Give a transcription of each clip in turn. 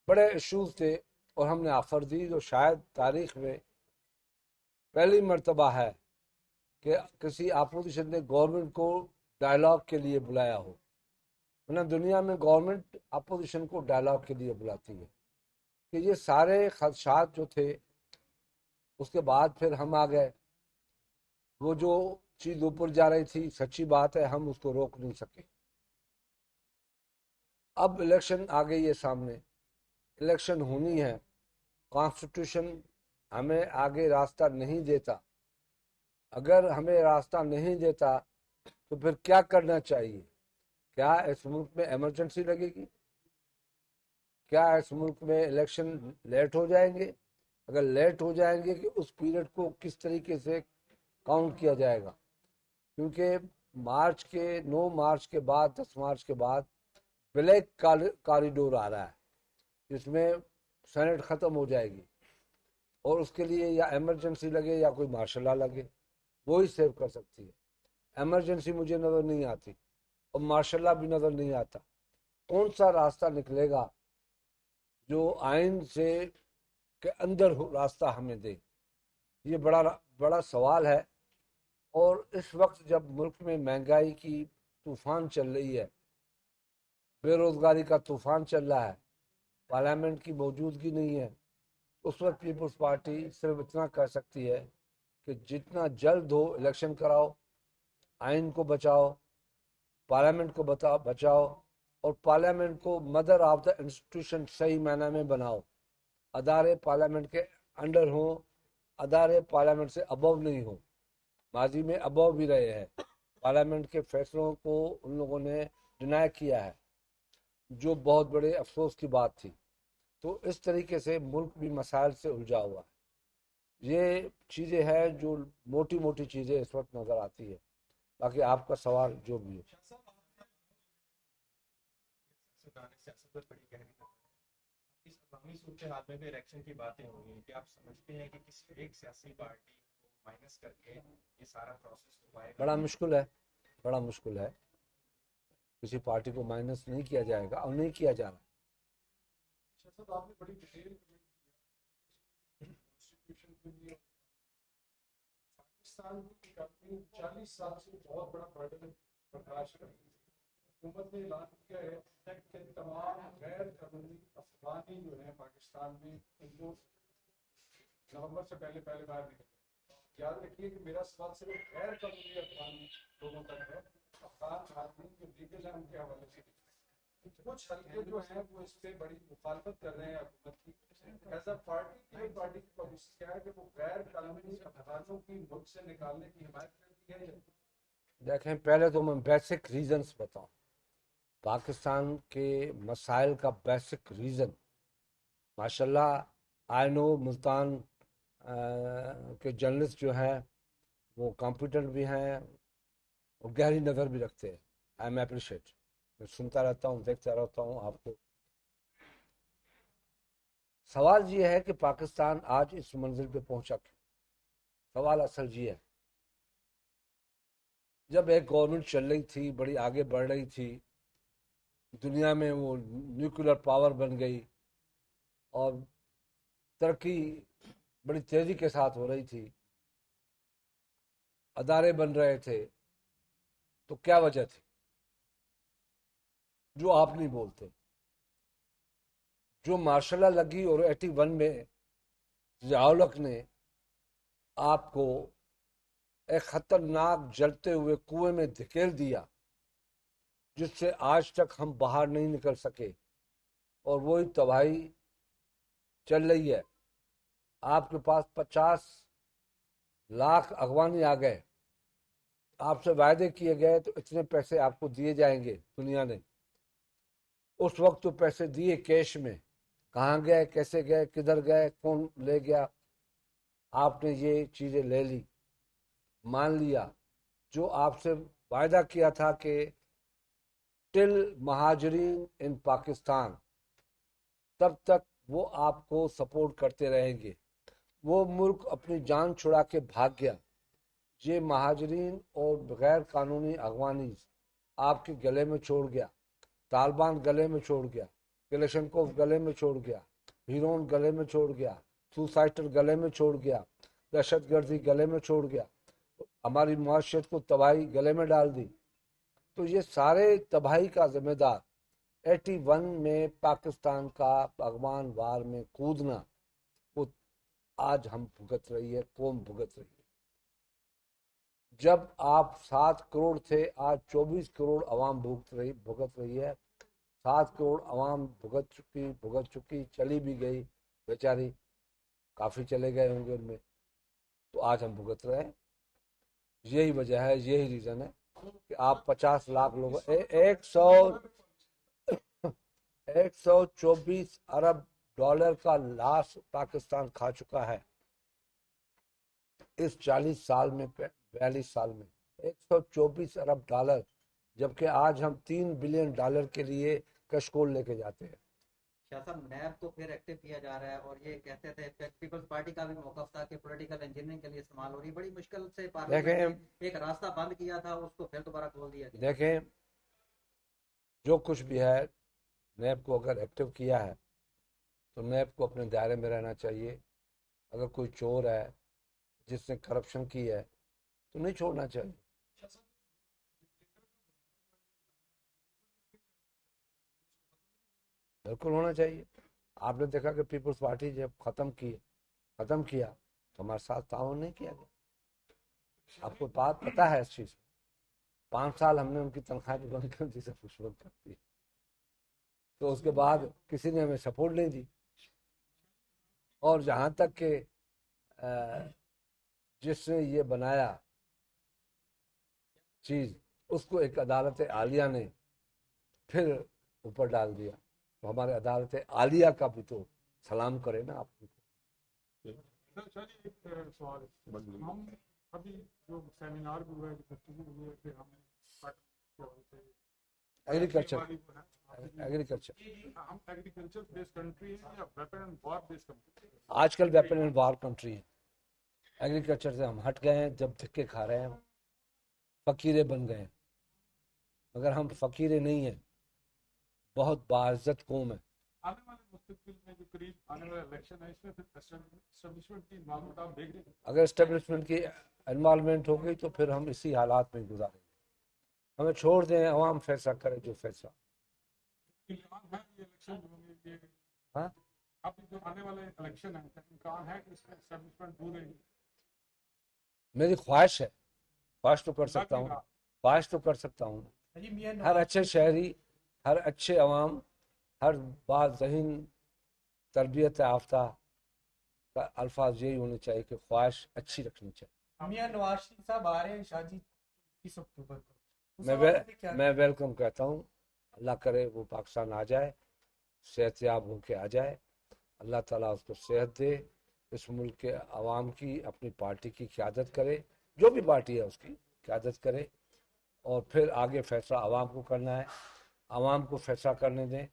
बड़े इश्यूज थे और हमने ऑफर दी। तो शायद तारीख में पहली मर्तबा है कि किसी अपोजिशन ने गवर्नमेंट को डायलॉग के लिए बुलाया हो, वरना दुनिया में गवर्नमेंट अपोजिशन को डायलॉग के लिए बुलाती है। कि ये सारे खदशात जो थे, उसके बाद फिर हम आ गए। वो जो चीज़ ऊपर जा रही थी, सच्ची बात है, हम उसको रोक नहीं सके। अब इलेक्शन आ गई है सामने, इलेक्शन होनी है। कॉन्स्टिट्यूशन हमें आगे रास्ता नहीं देता। अगर हमें रास्ता नहीं देता तो फिर क्या करना चाहिए? क्या इस मुल्क में इमरजेंसी लगेगी? क्या इस मुल्क में इलेक्शन लेट हो जाएंगे? अगर लेट हो जाएंगे कि उस पीरियड को किस तरीके से काउंट किया जाएगा? क्योंकि मार्च के 9 मार्च के बाद, 10 मार्च के बाद ब्लैक कॉरिडोर आ रहा है, जिसमें सेनेट ख़त्म हो जाएगी और उसके लिए या इमरजेंसी लगे या कोई मार्शल लॉ लगे, वो ही सेव कर सकती है। इमरजेंसी मुझे नज़र नहीं आती और मार्शल लॉ भी नज़र नहीं आता। कौन सा रास्ता निकलेगा जो आइन से के अंदर रास्ता हमें दे? ये बड़ा बड़ा सवाल है। और इस वक्त जब मुल्क में महंगाई की तूफान चल रही है, बेरोजगारी का तूफान चल रहा है, पार्लियामेंट की मौजूदगी नहीं है, उस वक्त पीपल्स पार्टी सिर्फ इतना कर सकती है कि जितना जल्द हो इलेक्शन कराओ, आइन को बचाओ, पार्लियामेंट को बचाओ और पार्लियामेंट को मदर ऑफ द इंस्टीट्यूशन सही मायने में बनाओ। अदारे पार्लियामेंट के अंडर हो, अदारे पार्लियामेंट से अबव नहीं हो। माजी में अबव भी रहे हैं, पार्लियामेंट के फैसलों को उन लोगों ने डिनाई किया है, जो बहुत बड़े अफसोस की बात थी। तो इस तरीके से मुल्क भी मसाइल से उलझा हुआ है। ये चीज़ें हैं जो मोटी मोटी चीज़ें इस वक्त नज़र आती है। बाकी आपका सवाल जो भी हो। सियासत पर बड़ी गहरी नजर है। इस अवामी सूरत हाल में भी इलेक्शन की बातें हो रही हैं कि आप समझते हैं कि किसी एक सियासी पार्टी को माइनस करके ये सारा प्रोसेस हो पाएगा? बड़ा मुश्किल है, बड़ा मुश्किल है। किसी पार्टी को माइनस नहीं किया जाएगा और नहीं किया जा रहा। शायद आपने बड़ी डिटेल कॉन्स्टिट्यूशन के लिए पाकिस्तान की अपनी 40 साल से बहुत बड़ा बर्डन बर्दाश्त कर रही है। हुकूमत ने ऐलान किया है कि तमाम गैर कानूनी अफगानी जो है पाकिस्तान में, उनको नवंबर से पहले पहले बाहर निकले। याद रखिए कि मेरा सवाल सिर्फ गैर कानूनी अफगान लोगों तक है। अफगान आदमी जो लीगल है उनके हवाले से कुछ हल्के जो हैं वो इस पे बड़ी मुखालफत कर रहे हैं हुकूमत की। एज अ पार्टी की पार्टी की पॉलिसी क्या है कि वो गैर कानूनी अफगानों की मुल्क से निकालने की हिमायत करती है? देखें, पहले तो मैं बेसिक रीजंस बताऊं। पाकिस्तान के मसाइल का बेसिक रीज़न, माशाल्लाह आई नो मुल्तान के जर्नलिस्ट जो हैं वो कॉम्पिटेंट भी हैं और गहरी नज़र भी रखते हैं। I am appreciate. मैं सुनता रहता हूँ, देखता रहता हूँ आपको। सवाल ये है कि पाकिस्तान आज इस मंजिल पे पहुंचा क्यों? सवाल असल ये है। जब एक गवर्नमेंट चल रही थी, बड़ी आगे बढ़ रही थी, दुनिया में वो न्यूक्लियर पावर बन गई और तरक्की बड़ी तेज़ी के साथ हो रही थी, अदारे बन रहे थे, तो क्या वजह थी जो आप नहीं बोलते? जो मार्शल लॉ लगी और 81 में जियाउल ने आपको एक खतरनाक जलते हुए कुएं में धकेल दिया, जिससे आज तक हम बाहर नहीं निकल सके और वही तबाही चल रही है। आपके पास 50 लाख अगवानी आ गए, आपसे वायदे किए गए तो इतने पैसे आपको दिए जाएंगे दुनिया ने। उस वक्त तो पैसे दिए कैश में, कहाँ गए, कैसे गए, किधर गए, कौन ले गया? आपने ये चीज़ें ले ली, मान लिया। जो आपसे वायदा किया था कि टिल महाजरीन इन पाकिस्तान, तब तक वो आपको सपोर्ट करते रहेंगे। वो मुल्क अपनी जान छुड़ा के भाग गया। ये महाजरीन और गैर कानूनी अगवानी आपके गले में छोड़ गया, तालिबान गले में छोड़ गया। कलेशनकोव गले में छोड़ गया, हीरोन गले में छोड़ गया, सुसाइटर गले में छोड़ गया, दहशतगर्दी गले में छोड़ गया, हमारी मुआशरत को तबाही गले में डाल दी। तो ये सारे तबाही का जिम्मेदार 81 में पाकिस्तान का भगवान वार में कूदना, वो आज हम भुगत रही है, कौम भुगत रही है। जब आप 7 करोड़ थे, आज 24 करोड़ अवाम भुगत रही है। 7 करोड़ अवाम भुगत चुकी, चली भी गई बेचारी, काफ़ी चले गए होंगे उनमें, तो आज हम भुगत रहे हैं। यही वजह है, यही रीज़न है कि आप 50 लाख लोग 124 अरब डॉलर का लाश पाकिस्तान खा चुका है इस 40 साल में, 42 साल में 124 अरब डॉलर, जबकि आज हम 3 बिलियन डॉलर के लिए कशकोल लेके जाते हैं। शाह साहब, नैब को फिर एक्टिव किया जा रहा है और ये कहते थे पीपल्स पार्टी का भी मौकफ था कि पॉलिटिकल इंजीनियरिंग के लिए इस्तेमाल हो रही है। बड़ी मुश्किल से पार्लियामेंट ने एक रास्ता बंद किया था, उसको फिर दोबारा खोल दिया गया। देखें, जो कुछ भी है, नैब को अगर एक्टिव किया है तो नैब को अपने दायरे में रहना चाहिए। अगर कोई चोर है जिसने करप्शन की है तो नहीं छोड़ना चाहिए। बिल्कुल होना चाहिए। आपने देखा कि पीपल्स पार्टी जब खत्म किया तो हमारे साथ ताउन नहीं किया गया। आपको बात पता है इस चीज, 5 साल हमने उनकी तनख्वाह भी बंद कर दी, सब कुछ बंद कर दी, तो उसके बाद किसी ने हमें सपोर्ट नहीं दी। और जहां तक के जिसने ये बनाया चीज, उसको एक अदालत आलिया ने फिर ऊपर डाल दिया, तो हमारे अदालत आलिया का भी तो सलाम करे ना आप। सर एक सवाल है, हम अभी जो सेमिनार भी हुआ है, गुफ्तगू हुई है कि हम एग्रीकल्चर हम एग्रीकल्चर बेस्ड कंट्री है या weapon and war based country? आजकल वेपन एंड वॉर कंट्री है। एग्रीकल्चर से हम हट गए हैं, जब धक्के खा रहे हैं, फकीरे बन गए हैं। मगर हम फकीरे नहीं हैं, बहुत बाइज्जत कौम है। आने वाले मुस्तकबिल में जो करीब आने वाला इलेक्शन है, इसमें फिर एस्टेब्लिशमेंट की इन्वॉल्वमेंट आप देख रहे हैं? अगर एस्टेब्लिशमेंट की इन्वॉल्वमेंट हो गई तो फिर हम इसी हालात में गुजारेंगे। हमें छोड़ दें, अवाम फैसला करे जो फैसला। इम्कान है ये इलेक्शन जो होंगे, ये हाँ, अब जो आने वाले इलेक्शन है, इम्कान है कि इसमें एस्टेब्लिशमेंट दूर रहेगी? मेरी ख्वाहिश है, ख्वाहिश तो कर सकता हूँ, ख्वाहिश तो कर सकता हूँ। हर अच्छे शहरी, हर अच्छे अवाम, हर बात ज़हीन तरबियत याफ्ता का अल्फाज यही होने चाहिए कि ख्वाहिश अच्छी रखनी चाहिए। मियां नवाज शरीफ साहब आ रहे हैं शादी 30 अक्टूबर को, मैं वेलकम कहता हूँ। अल्लाह करे वो पाकिस्तान आ जाए, सेहतयाब होके आ जाए, अल्लाह ताला उसको सेहत दे, इस मुल्क के अवाम की, अपनी पार्टी की क़यादत करे, जो भी पार्टी है उसकी क़यादत करे, और फिर आगे फैसला अवाम को करना है। अवाम को फैसला करने दें।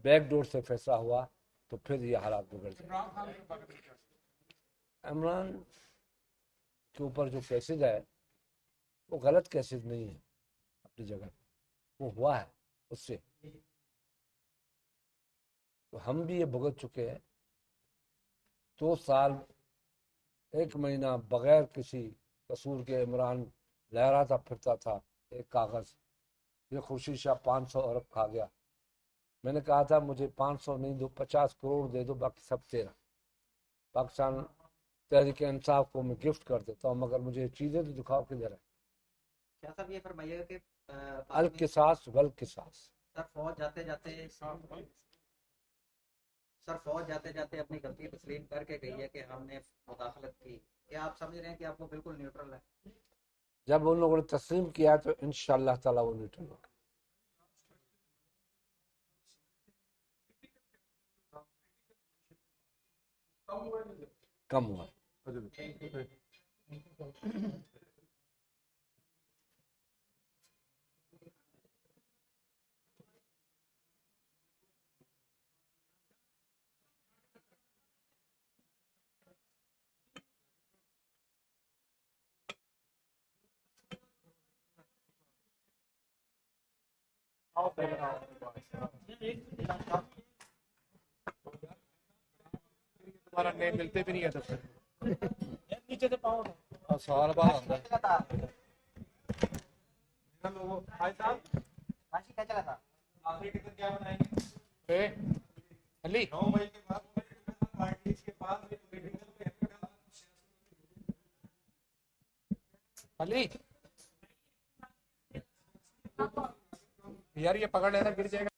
बैकडोर से फैसला हुआ तो फिर ये हालात बिगड़ जाए। इमरान के ऊपर जो केसेज है वो गलत केसेज नहीं है, अपनी जगह वो हुआ है उससे, तो हम भी ये भुगत चुके हैं। 2 साल 1 महीना बगैर किसी कसूर के इमरान लहराता फिरता था एक कागज, ये खुर्शीद शाह 500 अरब खा गया। मैंने कहा था मुझे 500 नहीं दो, 50 करोड़ दे दो, बाकी सब तेरा। पाकिस्तान तहरीक इंसाफ को मैं गिफ्ट कर देता हूँ, मगर मुझे चीज़ें तो दिखाओ किधर है। क्या साहब ये फरमाइएगा कि अल किसास वल किसास। सर फौज जाते जाते अपनी गलती तस्लीम करके गई है कि हमने मुदाखलत की। क्या आप समझ रहे हैं कि आपको बिल्कुल न्यूट्रल है? जब उन लोगों ने तस्लीम किया तो इंशाअल्लाह ताला वो न्यूट्रल होगा। कम हुआ। आओ हमारा नेम मिलते भी नहीं है दफ्तर नीचे से पाँव उठाओ। साल बाद आता है चला था लोगों भाई साहब काशी क्या चला था आखिरी टिकट क्या बनाएंगे? ए, अली 9 मई के बाद पार्टी के पास अली यार ये पकड़ लेना गिर जाएगा।